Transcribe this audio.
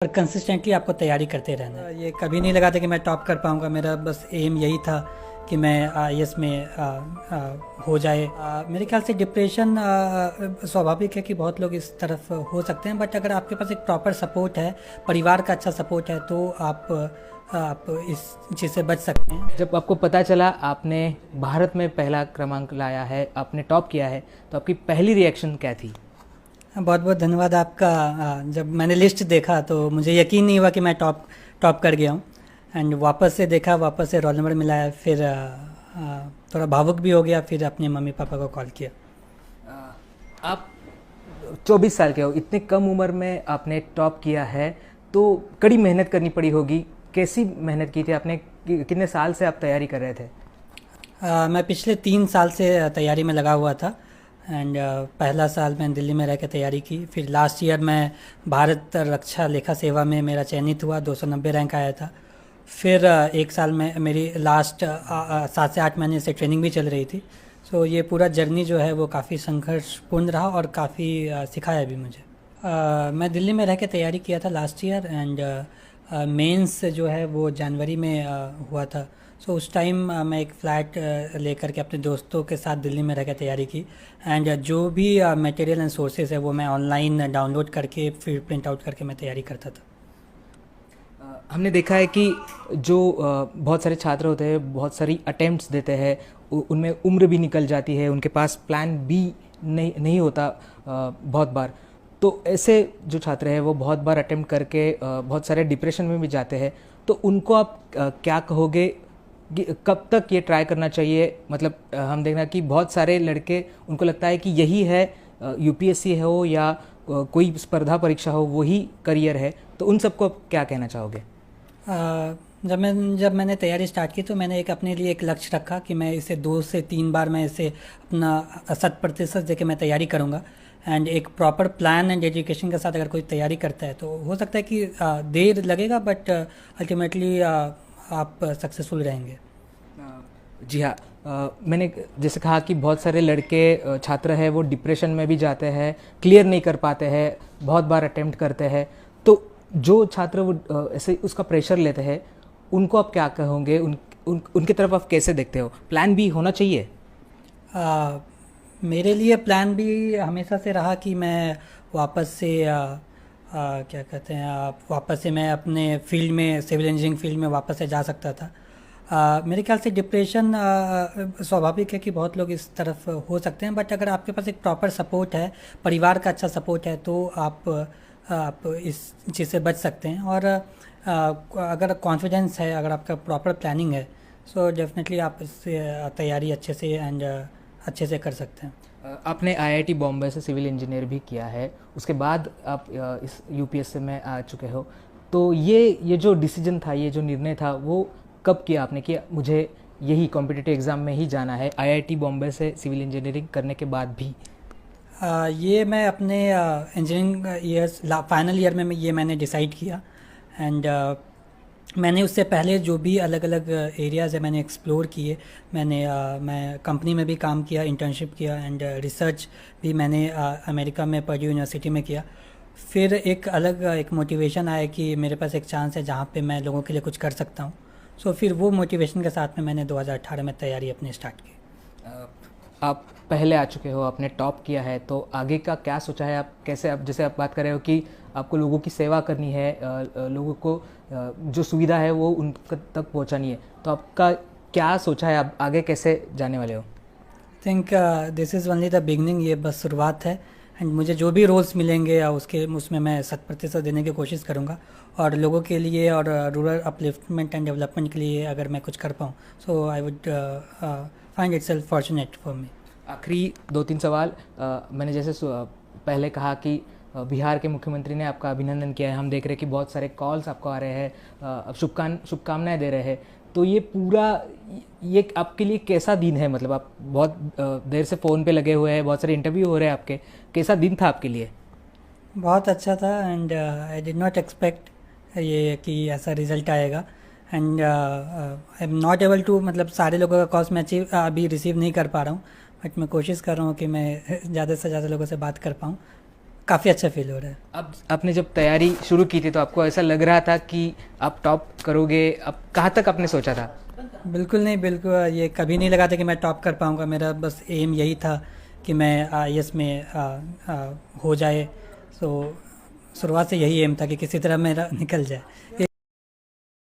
और कंसिस्टेंटली आपको तैयारी करते रहना है। ये कभी नहीं लगा था कि मैं टॉप कर पाऊँगा, मेरा बस एम यही था कि मैं आईएएस में हो जाए। मेरे ख्याल से डिप्रेशन स्वाभाविक है कि बहुत लोग इस तरफ हो सकते हैं, बट अगर आपके पास एक प्रॉपर सपोर्ट है, परिवार का अच्छा सपोर्ट है, तो आप इस चीज़ से बच सकते हैं। जब आपको पता चला आपने भारत में पहला क्रमांक लाया है, आपने टॉप किया है, तो आपकी पहली रिएक्शन क्या थी? बहुत बहुत धन्यवाद आपका। जब मैंने लिस्ट देखा तो मुझे यकीन नहीं हुआ कि मैं टॉप कर गया हूँ। एंड वापस से देखा, वापस से रोल नंबर मिलाया, फिर थोड़ा भावुक भी हो गया, फिर अपने मम्मी पापा को कॉल किया। आप 24 साल के हो, इतने कम उम्र में आपने टॉप किया है, तो कड़ी मेहनत करनी पड़ी होगी। कैसी मेहनत की थी आपने? कितने साल से आप तैयारी कर रहे थे? मैं पिछले 3 साल से तैयारी में लगा हुआ था। एंड पहला साल मैंने दिल्ली में रह के तैयारी की, फिर लास्ट ईयर मैं भारत रक्षा लेखा सेवा में मेरा चयनित हुआ, 290 रैंक आया था। फिर एक साल में मेरी लास्ट 7 से 8 महीने से ट्रेनिंग भी चल रही थी। सो ये पूरा जर्नी जो है वो काफ़ी संघर्षपूर्ण रहा और काफ़ी सिखाया भी मुझे। मैं दिल्ली में रह के तैयारी किया था लास्ट ईयर। एंड मेंस जो है वो जनवरी में हुआ था। सो उस टाइम मैं एक फ़्लैट लेकर के अपने दोस्तों के साथ दिल्ली में रह के तैयारी की। एंड जो भी मटेरियल एंड सोर्सेज है वो मैं ऑनलाइन डाउनलोड करके फिर प्रिंट आउट करके मैं तैयारी करता था। हमने देखा है कि जो बहुत सारे छात्र होते हैं, बहुत सारी अटेम्प्ट्स देते हैं, उनमें उम्र भी निकल जाती है, उनके पास प्लान बी नहीं होता बहुत बार। तो ऐसे जो छात्र हैं वो बहुत बार अटेम्प्ट करके बहुत सारे डिप्रेशन में भी जाते हैं। तो उनको आप क्या कहोगे कि कब तक ये ट्राई करना चाहिए? मतलब हम देखना कि बहुत सारे लड़के, उनको लगता है कि यही है, यूपीएससी हो या कोई स्पर्धा परीक्षा हो, वही करियर है। तो उन सबको आप क्या कहना चाहोगे? जब मैंने तैयारी स्टार्ट की तो मैंने अपने लिए एक लक्ष्य रखा कि मैं इसे 2 से 3 बार मैं इसे अपना 100% दे के मैं तैयारी करूँगा। एंड एक प्रॉपर प्लान एंड एजुकेशन के साथ अगर कोई तैयारी करता है तो हो सकता है कि देर लगेगा, बट अल्टीमेटली आप सक्सेसफुल रहेंगे। जी हाँ। मैंने जैसे कहा कि बहुत सारे लड़के छात्र हैं वो डिप्रेशन में भी जाते हैं, क्लियर नहीं कर पाते हैं, बहुत बार अटेम्प्ट करते हैं। तो जो छात्र वो ऐसे उसका प्रेशर लेते हैं, उनको आप क्या कहोगे? उनकी तरफ आप कैसे देखते हो? प्लान बी होना चाहिए? आ, मेरे लिए प्लान भी हमेशा से रहा कि मैं वापस से क्या कहते हैं, वापस से मैं अपने फील्ड में, सिविल इंजीनियरिंग फील्ड में वापस से जा सकता था। मेरे ख्याल से डिप्रेशन स्वाभाविक है कि बहुत लोग इस तरफ हो सकते हैं, बट अगर आपके पास एक प्रॉपर सपोर्ट है, परिवार का अच्छा सपोर्ट है, तो आप इस चीज़ से बच सकते हैं। और अगर कॉन्फिडेंस है, अगर आपका प्रॉपर प्लानिंग है, सो डेफिनेटली आप इससे तैयारी अच्छे से कर सकते हैं। आपने आईआईटी बॉम्बे से सिविल इंजीनियर भी किया है, उसके बाद आप इस यूपीएससी में आ चुके हो। तो ये जो डिसीजन था, ये जो निर्णय था, वो कब किया आपने कि मुझे यही कॉम्पिटिटिव एग्ज़ाम में ही जाना है, आईआईटी बॉम्बे से सिविल इंजीनियरिंग करने के बाद भी? ये मैं अपने इंजीनियरिंग ईयर्स फाइनल ईयर में ये मैंने डिसाइड किया। एंड मैंने उससे पहले जो भी अलग अलग एरियाज़ है मैंने एक्सप्लोर किए। मैं कंपनी में भी काम किया, इंटर्नशिप किया, एंड रिसर्च भी मैंने अमेरिका में पर्ड्यू यूनिवर्सिटी में किया। फिर एक मोटिवेशन आया कि मेरे पास एक चांस है जहाँ पे मैं लोगों के लिए कुछ कर सकता हूँ। सो फिर वो मोटिवेशन के साथ में मैंने 2018 में तैयारी अपनी स्टार्ट की। आप पहले आ चुके हो, आपने टॉप किया है, तो आगे का क्या सोचा है? आप कैसे, आप जैसे आप बात कर रहे हो कि आपको लोगों की सेवा करनी है, लोगों को जो सुविधा है वो उन तक पहुंचानी है, तो आपका क्या सोचा है? आप आगे कैसे जाने वाले हो? Think this is only the beginning, ये बस शुरुआत है। एंड मुझे जो भी रोल्स मिलेंगे या उसमें मैं 100% देने की कोशिश करूँगा, और लोगों के लिए और रूरल अपलिफ्टमेंट एंड डेवलपमेंट के लिए अगर मैं कुछ कर पाऊँ, so I would find itself fortunate for me. आखिरी 2-3 सवाल। मैंने जैसे पहले कहा कि बिहार के मुख्यमंत्री ने आपका अभिनंदन किया है, हम देख रहे हैं कि बहुत सारे कॉल्स आपको आ रहे हैं, अब शुभकामनाएं दे रहे हैं। तो ये पूरा, ये आपके लिए कैसा दिन है? मतलब आप बहुत देर से फ़ोन पे लगे हुए हैं, बहुत सारे इंटरव्यू हो रहे हैं आपके, कैसा दिन था आपके लिए? बहुत अच्छा था। And I did not expect ये कि ऐसा रिज़ल्ट आएगा। And I am not able to, मतलब सारे लोगों का कॉल्स मैं अभी रिसीव नहीं कर पा रहा हूँ, बट मैं कोशिश कर रहा हूँ कि मैं ज़्यादा से ज़्यादा लोगों से बात कर पाऊँ। काफ़ी अच्छा फील हो रहा है। अब आपने जब तैयारी शुरू की थी तो आपको ऐसा लग रहा था कि आप टॉप करोगे? अब कहाँ तक आपने सोचा था? बिल्कुल नहीं, बिल्कुल ये कभी नहीं लगा था कि मैं टॉप कर पाऊँगा। मेरा बस एम यही था कि मैं आईएएस में हो जाए। तो शुरुआत से यही एम था कि किसी तरह मेरा निकल जाए।